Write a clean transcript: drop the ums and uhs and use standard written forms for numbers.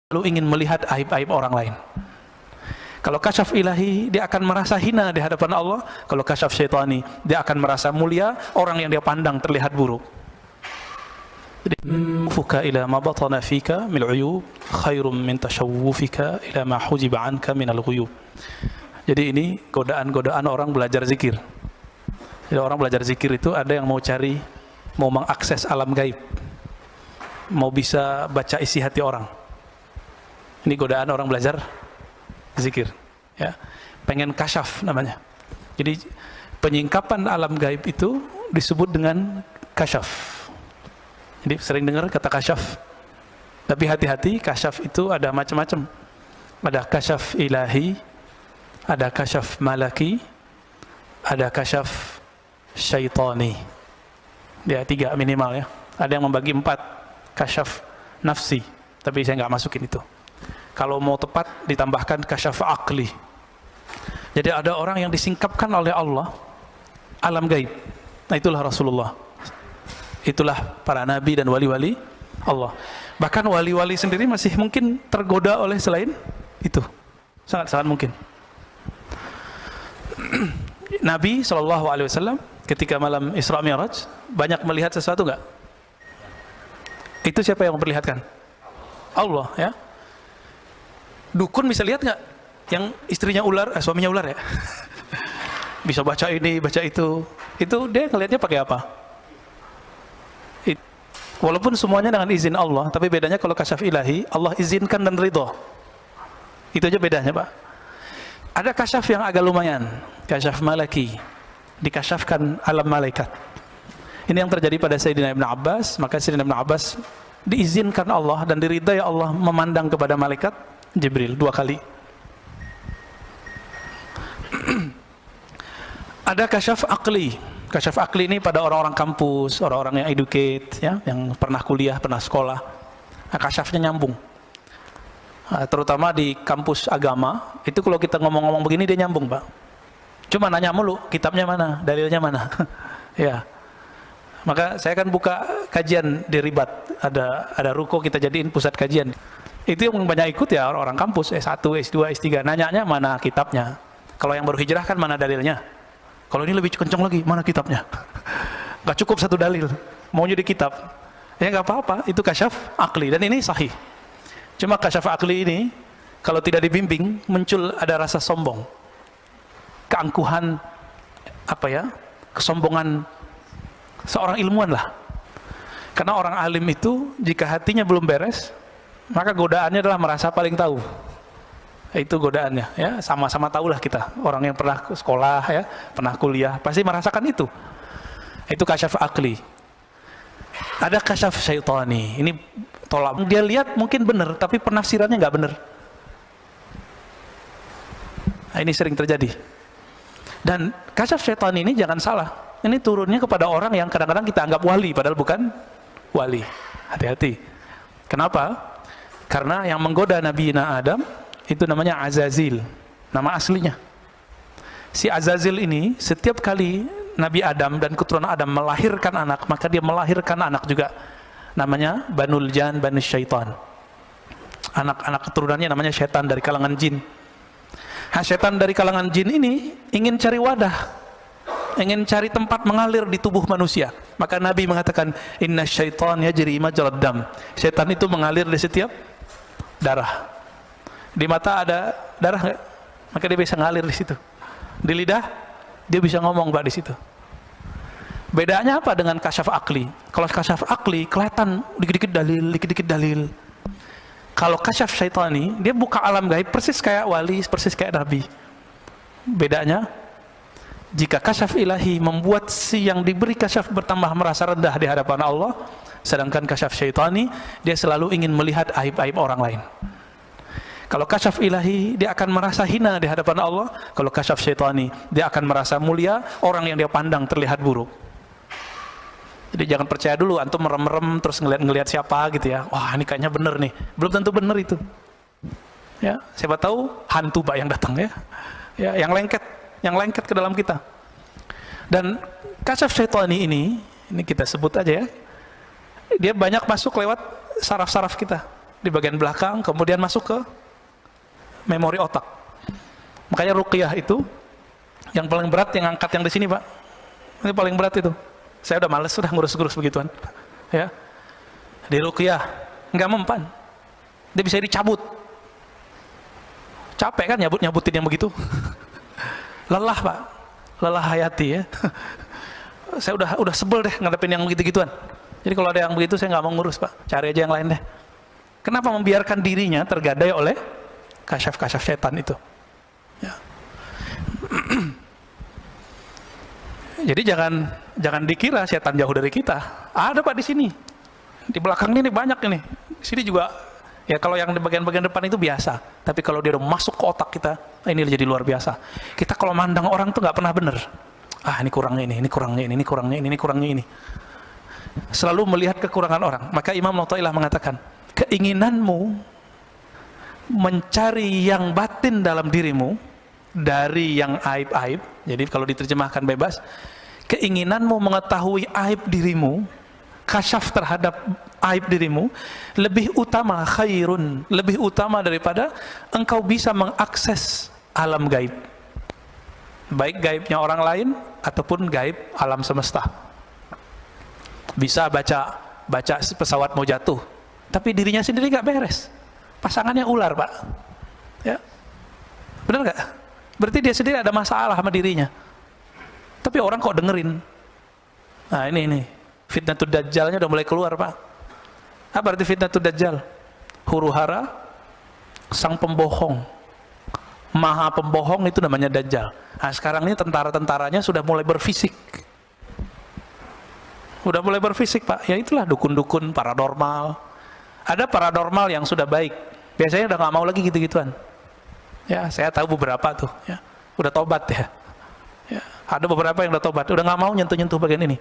lalu ingin melihat aib-aib orang lain. Kalau kasyaf ilahi, dia akan merasa hina di hadapan Allah. Kalau kasyaf syaitani, dia akan merasa mulia, orang yang dia pandang terlihat buruk. Jadi, fuka ila ma batana fika min uyub khairum min tashawwufika ila ma hujiba anka min al-ghuyub. Jadi ini godaan-godaan orang belajar zikir. Jadi orang belajar zikir itu ada yang mau cari, mau mengakses alam gaib, mau bisa baca isi hati orang. Ini godaan orang belajar zikir, ya. Pengen kasyaf namanya. Jadi penyingkapan alam gaib itu disebut dengan kasyaf. Jadi sering dengar kata kasyaf. Tapi hati-hati, kasyaf itu ada macam-macam. Ada kasyaf ilahi, ada kasyaf malaki, ada kasyaf syaitani. Ya, 3 minimal ya. Ada yang membagi 4 kasyaf nafsi, tapi saya nggak masukin itu. Kalau mau tepat ditambahkan kasyaf akli. Jadi ada orang yang disingkapkan oleh Allah alam gaib. Nah itulah Rasulullah. Itulah para nabi dan wali-wali Allah. Bahkan wali-wali sendiri masih mungkin tergoda oleh selain itu. Sangat-sangat mungkin. Nabi SAW ketika malam Isra Mi'raj banyak melihat sesuatu enggak? Itu siapa yang memperlihatkan? Allah, ya. Dukun bisa lihat nggak? Yang istrinya ular, suaminya ular ya? Bisa baca ini, baca itu. Itu dia ngelihatnya pakai apa? Walaupun semuanya dengan izin Allah, tapi bedanya kalau kasyaf ilahi, Allah izinkan dan ridho. Itu aja bedanya, Pak. Ada kasyaf yang agak lumayan, kasyaf malaki, dikasyafkan alam malaikat. Ini yang terjadi pada Sayyidina Ibn Abbas. Maka Sayyidina Ibn Abbas diizinkan Allah dan diridai Allah memandang kepada malaikat Jibril 2 kali. Ada kasyaf akli. Kasyaf akli ini pada orang-orang kampus, orang-orang yang educate, ya, yang pernah kuliah, pernah sekolah. Nah, kasyafnya nyambung. Terutama di kampus agama, itu kalau kita ngomong-ngomong begini dia nyambung, Pak. Cuma nanya mulu, kitabnya mana, dalilnya mana. Ya. Maka saya kan buka kajian di Ribat, ada ruko kita jadiin pusat kajian. Itu yang banyak ikut ya orang-orang kampus, S1, S2, S3, nanyanya mana kitabnya. Kalau yang baru hijrah kan mana dalilnya. Kalau ini lebih kencang lagi, mana kitabnya. Gak cukup 1 dalil, maunya di kitab. Ya gak apa-apa, itu kasyaf akli, dan ini sahih. Cuma kasyaf akli ini, kalau tidak dibimbing, muncul ada rasa sombong, keangkuhan, kesombongan seorang ilmuwan lah. Karena orang alim itu, jika hatinya belum beres, maka godaannya adalah merasa paling tahu. Itu godaannya, ya. Sama-sama tahulah kita, orang yang pernah sekolah, ya, pernah kuliah, pasti merasakan itu. Itu kasyaf akli. Ada kasyaf syaitani. Ini tolak. Dia lihat mungkin benar, tapi penafsirannya nggak benar. Nah, ini sering terjadi. Dan kasyaf syaitani ini jangan salah. Ini turunnya kepada orang yang kadang-kadang kita anggap wali, padahal bukan wali. Hati-hati. Kenapa? Karena yang menggoda Nabi Adam itu namanya Azazil, nama aslinya. Si Azazil ini setiap kali Nabi Adam dan keturunan Adam melahirkan anak, maka dia melahirkan anak juga. Namanya Banul Jan, Banul Syaitan. Anak-anak keturunannya namanya syaitan dari kalangan jin. Nah, syaitan dari kalangan jin ini ingin cari wadah, ingin cari tempat mengalir di tubuh manusia. Maka Nabi mengatakan, Inna syaitan yajri majrad dam. Syaitan itu mengalir di setiap darah. Di mata ada darah nggak? Maka dia bisa ngalir di situ. Di lidah dia bisa ngomong, Pak, di situ. Bedanya apa dengan kasyaf akli? Kalau kasyaf akli kelihatan dikit-dikit dalil, dikit-dikit dalil. Kalau kasyaf syaitani, dia buka alam gaib persis kayak wali, persis kayak nabi. Bedanya, jika kasyaf ilahi membuat si yang diberi kasyaf bertambah merasa rendah di hadapan Allah, sedangkan kasyaf syaitani dia selalu ingin melihat aib-aib orang lain. Kalau kasyaf ilahi, dia akan merasa hina di hadapan Allah. Kalau kasyaf syaitani, dia akan merasa mulia, orang yang dia pandang terlihat buruk. Jadi jangan percaya dulu, antum merem-merem terus ngeliat siapa gitu ya. Wah, ini kayaknya bener nih. Belum tentu bener itu. Ya, siapa tahu hantu, Pak, yang datang ya. Ya, yang lengket ke dalam kita. Dan kasyaf syaitani ini kita sebut aja ya. Dia banyak masuk lewat saraf-saraf kita. di bagian belakang, kemudian masuk ke memori otak. Makanya ruqyah itu yang paling berat yang angkat yang di sini, Pak. Ini paling berat itu. Saya udah males sudah ngurus-ngurus begituan. Ya. Di ruqyah nggak mempan. Dia bisa dicabut. Capek kan nyabut-nyabutin yang begitu. Lelah, Pak. Lelah hayati ya. Saya udah sebel deh ngadepin yang begitu-gituan. Jadi kalau ada yang begitu saya nggak mau ngurus, Pak. Cari aja yang lain deh. Kenapa membiarkan dirinya tergadai oleh kasyaf-kasyaf setan itu? Ya. Jadi jangan dikira setan jauh dari kita. Ada, Pak, di sini. Di belakang ini banyak ini. Di sini juga. Ya kalau yang di bagian-bagian depan itu biasa. Tapi kalau dia udah masuk ke otak kita, ini jadi luar biasa. Kita kalau mandang orang tuh nggak pernah bener. Ini kurangnya ini kurangnya ini kurangnya ini kurangnya ini. Selalu melihat kekurangan orang. Maka Imam Mu'tazilah mengatakan, keinginanmu mencari yang batin dalam dirimu dari yang aib-aib. Jadi kalau diterjemahkan bebas, keinginanmu mengetahui aib dirimu, kasyaf terhadap aib dirimu, lebih utama, khairun, lebih utama daripada engkau bisa mengakses alam gaib, baik gaibnya orang lain ataupun gaib alam semesta. Bisa baca pesawat mau jatuh, tapi dirinya sendiri nggak beres, pasangannya ular, Pak. Ya, benar nggak? Berarti dia sendiri ada masalah sama dirinya, tapi orang kok dengerin. Nah ini fitnatul dajjalnya udah mulai keluar, Pak. Apa arti fitnatul dajjal? Huru-hara, sang pembohong, maha pembohong, itu namanya dajjal. Nah sekarang ini tentara-tentaranya sudah mulai berfisik. Udah mulai berfisik, Pak. Ya itulah dukun-dukun paranormal. Ada paranormal yang sudah baik, biasanya udah nggak mau lagi gitu-gituan. Ya saya tahu beberapa tuh, ya udah tobat ya. Ya ada beberapa yang udah tobat, udah nggak mau nyentuh-nyentuh bagian ini.